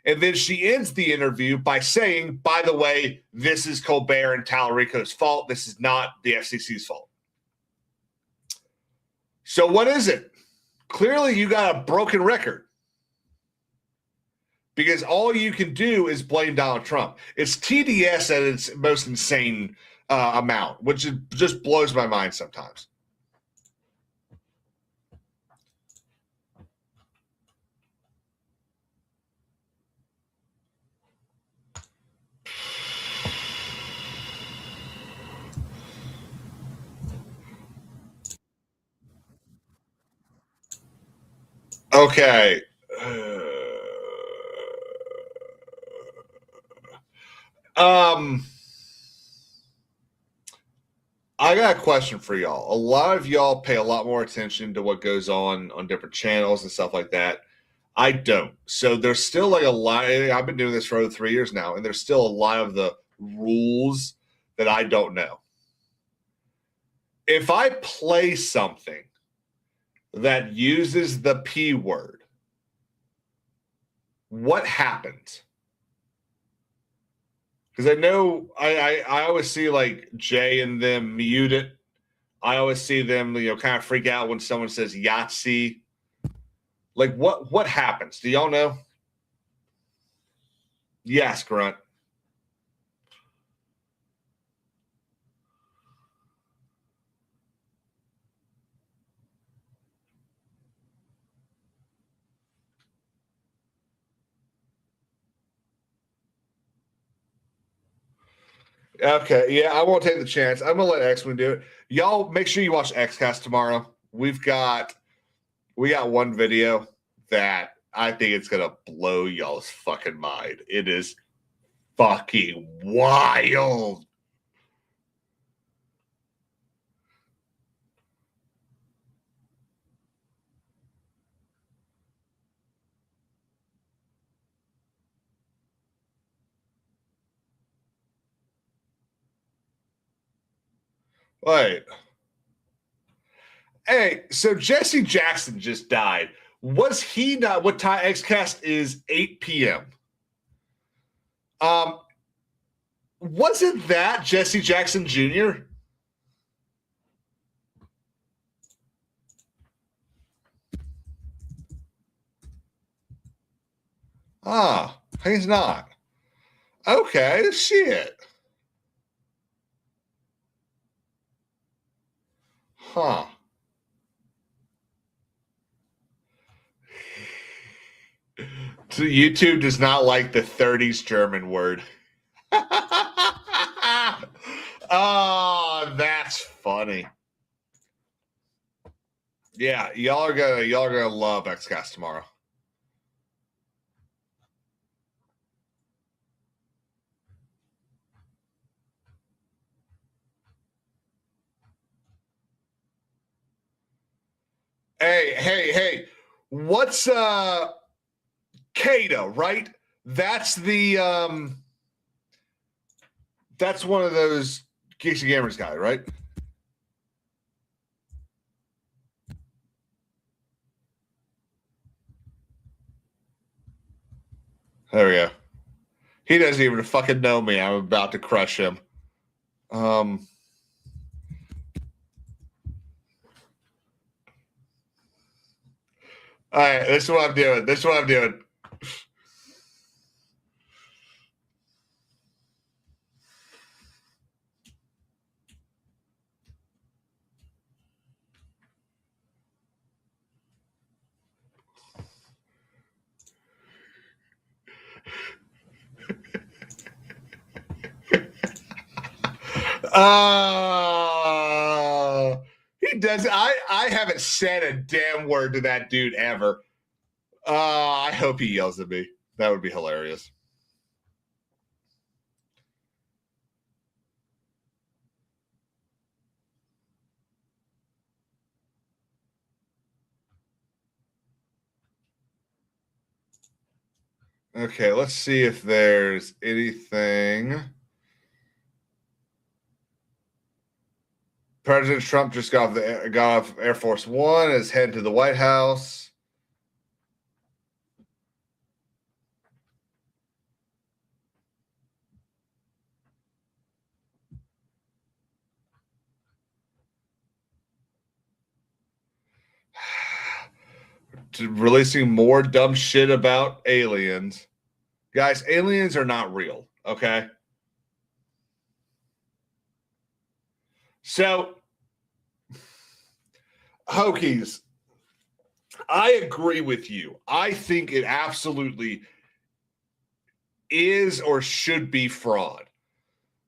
And then she ends the interview by saying, by the way, this is Colbert and Tallarico's fault. This is not the FCC's fault. So what is it? Clearly you got a broken record. Because all you can do is blame Donald Trump. It's TDS at its most insane amount, which just blows my mind sometimes. Okay. I got a question for y'all. A lot of y'all pay a lot more attention to what goes on different channels and stuff like that. I don't. So there's still like a lot. I've been doing this for over 3 years now, and there's still a lot of the rules that I don't know. If I play something that uses the P word, what happens? Because I know I always see like Jay and them mute it. I always see them, kind of freak out when someone says Yahtzee. Like what happens? Do y'all know? Yes, Grunt. Okay, yeah, I won't take the chance. I'm gonna let X-Wing do it. Y'all make sure you watch XCast tomorrow. We got one video that I think it's gonna blow y'all's fucking mind. It is fucking wild. Wait. Hey, so Jesse Jackson just died. Was he not? What time? XCast is 8 p.m. Wasn't that Jesse Jackson Jr.? Ah, he's not. Okay, shit. Huh. So YouTube does not like the 30s German word. Oh, that's funny. Yeah, y'all are gonna love XCast tomorrow. Hey, what's Kato, right? That's the that's one of those Geeks and Gamers guy, right? There we go. He doesn't even fucking know me. I'm about to crush him. All right, this is what I'm doing. He does. I haven't said a damn word to that dude ever. I hope he yells at me. That would be hilarious. Okay, let's see if there's anything. President Trump just got off Air Force One, is heading to the White House. Releasing more dumb shit about aliens. Guys, aliens are not real, okay? So, Hokies, I agree with you. I think it absolutely is or should be fraud.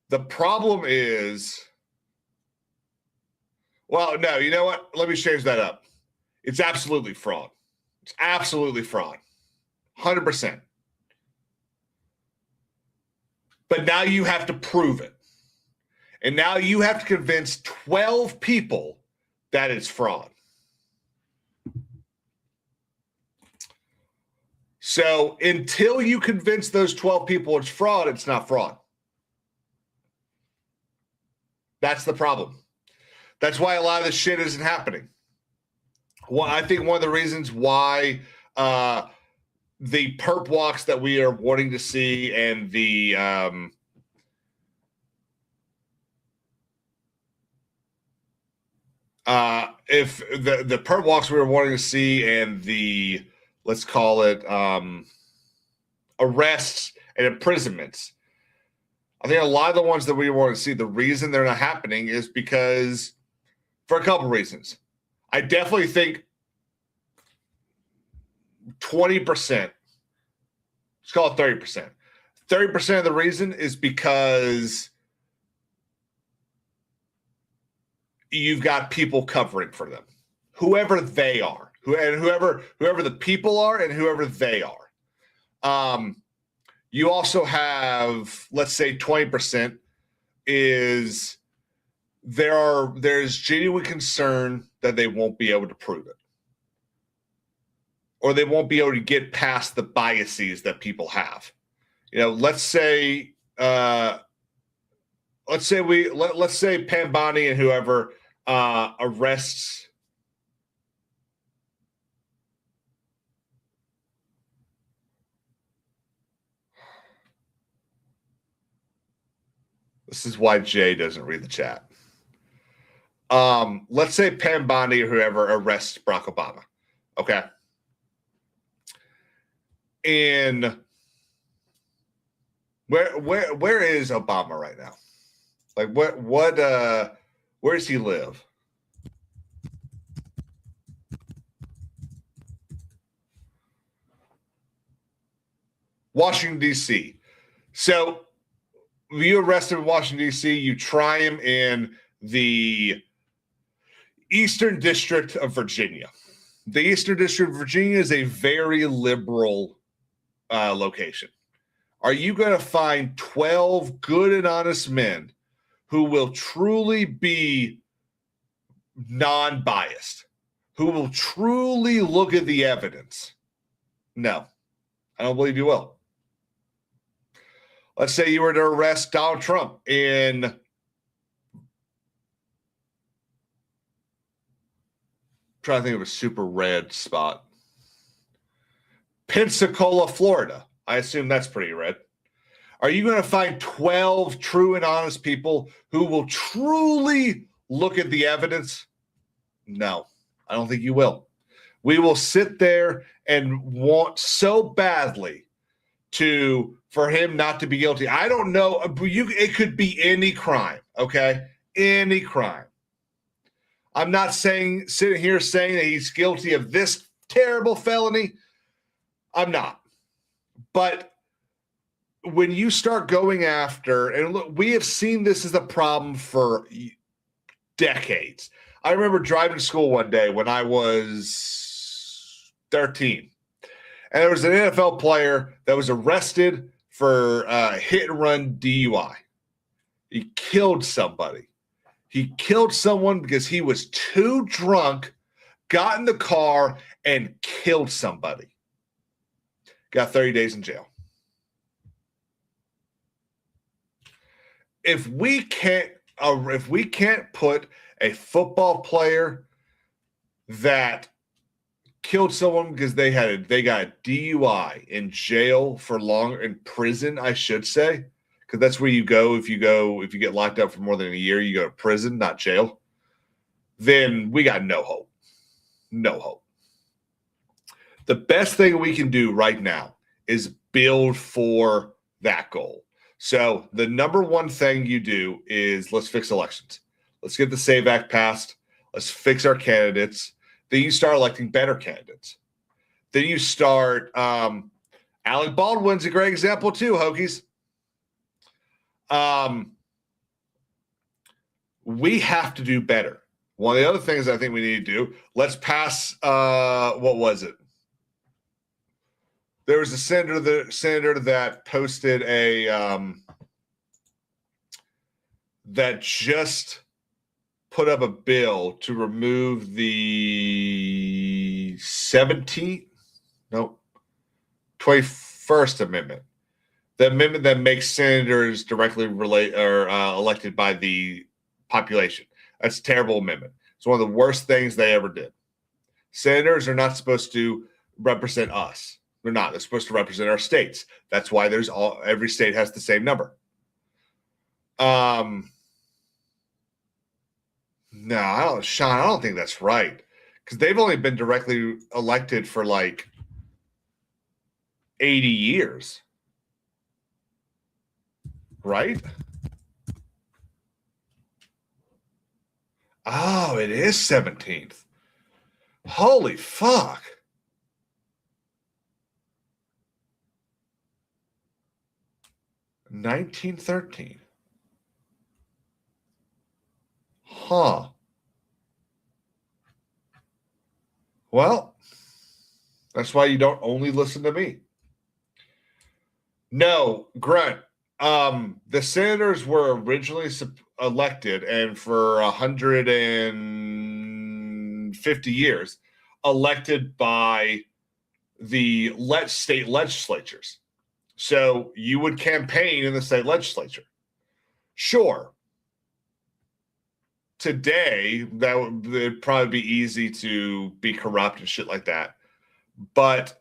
The problem is, well, no, you know what? Let me change that up. It's absolutely fraud. It's absolutely fraud. 100%. But now you have to prove it. And now you have to convince 12 people that it's fraud. So until you convince those 12 people it's fraud, it's not fraud. That's the problem. That's why a lot of this shit isn't happening. Well, I think one of the reasons why the perp walks that we are wanting to see and the if the perp walks we were wanting to see and the, let's call it, arrests and imprisonments, I think a lot of the ones that we want to see, the reason they're not happening is because for a couple reasons. I definitely think 20%, let's call it 30%. 30% of the reason is because you've got people covering for them, whoever they are, whoever the people are and whoever they are. You also have, let's say 20% is there's genuine concern that they won't be able to prove it, or they won't be able to get past the biases that people have. You know, let's say Pambani and whoever arrests This is why Jay doesn't read the chat. Let's say Pambani or whoever arrests Barack Obama. Okay. And where is Obama right now? Like where does he live? Washington, D.C. So you arrest him in Washington, D.C., you try him in the Eastern District of Virginia. The Eastern District of Virginia is a very liberal location. Are you going to find 12 good and honest men who will truly be non-biased, who will truly look at the evidence? No, I don't believe you will. Let's say you were to arrest Donald Trump in trying to think of a super red spot. Pensacola, Florida. I assume that's pretty red. Are you going to find 12 true and honest people who will truly look at the evidence? No, I don't think you will. We will sit there and want so badly for him not to be guilty. I don't know. It could be any crime, okay? Any crime. I'm not sitting here saying that he's guilty of this terrible felony. I'm not. But when you start going after, and look, we have seen this as a problem for decades. I remember driving to school one day when I was 13. And there was an NFL player that was arrested for hit and run DUI. He killed somebody. He killed someone because he was too drunk, got in the car, and killed somebody. Got 30 days in jail. If we can't put a football player that killed someone because they got a DUI in jail for longer, in prison, I should say, because that's where you go if you get locked up for more than a year, you go to prison, not jail. Then we got no hope. No hope. The best thing we can do right now is build for that goal. So the number one thing you do is let's fix elections. Let's get the SAVE Act passed. Let's fix our candidates. Then you start electing better candidates. Then you start Alec Baldwin's a great example too, Hokies. We have to do better. One of the other things I think we need to do, let's pass what was it? There was a senator that posted that just put up a bill to remove the 21st Amendment. The amendment that makes senators directly elected by the population. That's a terrible amendment. It's one of the worst things they ever did. Senators are not supposed to represent us. They're not. They're supposed to represent our states. That's why every state has the same number. No, Sean, I don't think that's right. Because they've only been directly elected for like 80 years. Right? Oh, it is 17th. Holy fuck. $1913. Huh. Well, that's why you don't only listen to me. No, Grunt. The senators were originally elected, and for 150 years, elected by the state legislatures. So you would campaign in the state legislature. Sure. Today, that would probably be easy to be corrupt and shit like that. But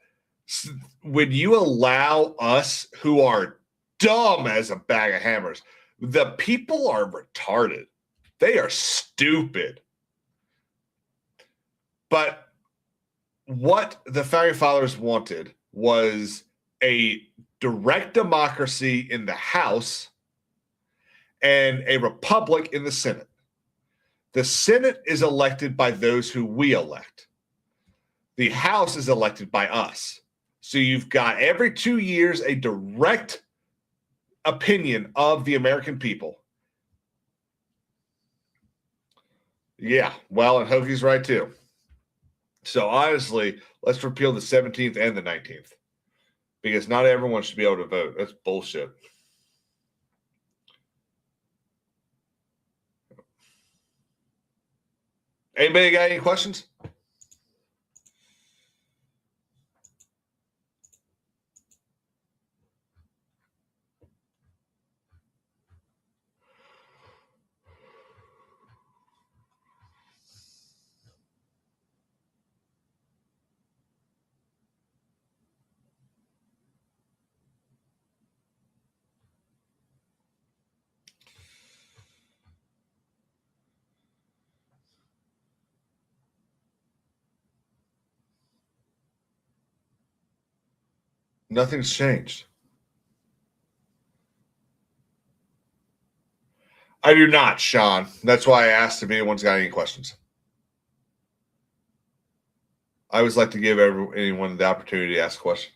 when you allow us who are dumb as a bag of hammers, the people are retarded. They are stupid. But what the founding fathers wanted was a direct democracy in the House and a republic in the Senate. The Senate is elected by those who we elect. The House is elected by us. So you've got every 2 years a direct opinion of the American people. Yeah, well, and Hoagie's right too. So honestly, let's repeal the 17th and the 19th. Because not everyone should be able to vote. That's bullshit. Anybody got any questions? Nothing's changed. I do not, Sean. That's why I asked if anyone's got any questions. I always like to give anyone the opportunity to ask a question.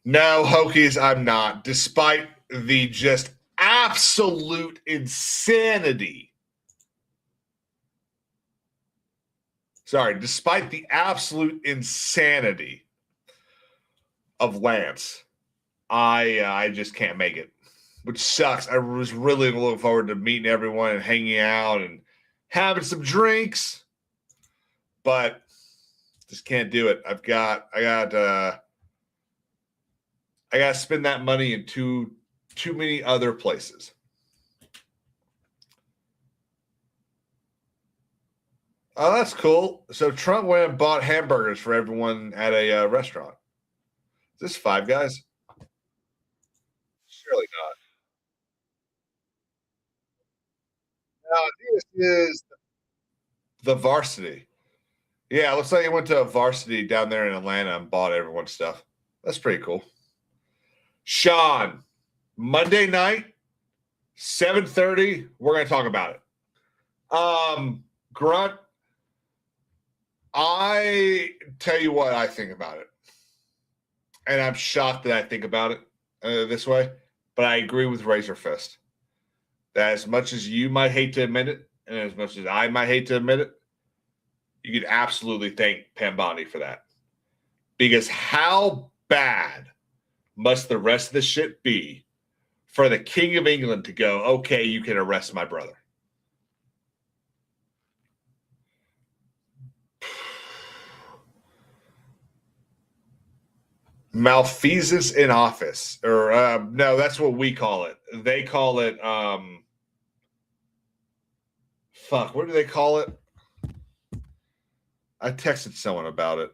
No, Hokies, I'm not. Despite the just absolute insanity. Despite the absolute insanity of Lance, I just can't make it, which sucks. I was really looking forward to meeting everyone and hanging out and having some drinks, but just can't do it. I got to spend that money in too many other places. Oh, that's cool. So Trump went and bought hamburgers for everyone at a restaurant. Is this Five Guys? Surely not. No, this is the Varsity. Yeah, it looks like he went to a Varsity down there in Atlanta and bought everyone's stuff. That's pretty cool. Sean, Monday night, 7:30, we're going to talk about it. Grunt, I tell you what I think about it. And I'm shocked that I think about it this way, but I agree with Razor Fist. That as much as you might hate to admit it, and as much as I might hate to admit it, you could absolutely thank Pambani for that. Because how bad must the rest of the shit be for the King of England to go, okay, you can arrest my brother? Malfeasance in office. Or no, that's what we call it. They call it what do they call it? I texted someone about it.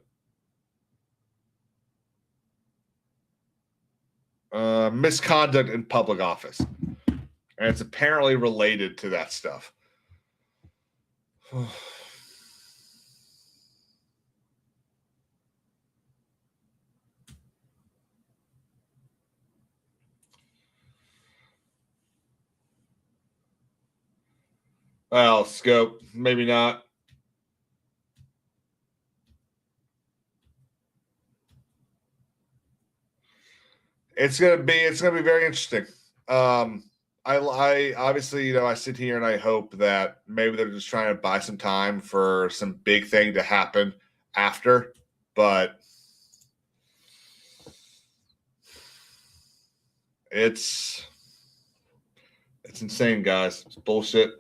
misconduct in public office. And it's apparently related to that stuff. Well, scope, maybe not. It's gonna be very interesting. I obviously, I sit here and I hope that maybe they're just trying to buy some time for some big thing to happen after, but it's insane, guys. It's bullshit.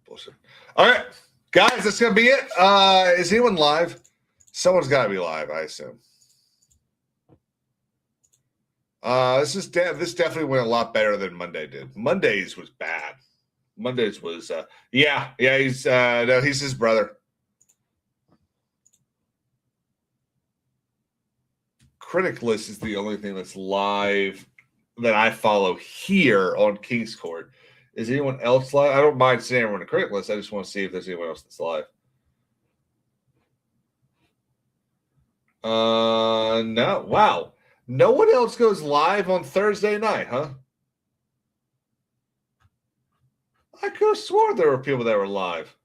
Bullshit. All right, guys, that's gonna be it. Is anyone live? Someone's got to be live, I assume. This definitely went a lot better than Monday did. Mondays was bad. Mondays was he's no, he's his brother. Critic list is the only thing that's live that I follow here on King's Court. Is anyone else live? I don't mind seeing everyone on the critic list. I just want to see if there's anyone else that's live. No. Wow. No one else goes live on Thursday night, huh? I could have sworn there were people that were live.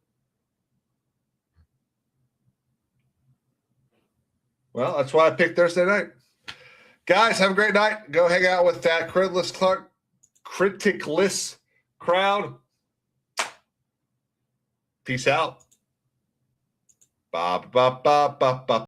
Well, that's why I picked Thursday night. Guys, have a great night. Go hang out with that criticless crowd. Peace out. Ba ba ba ba ba.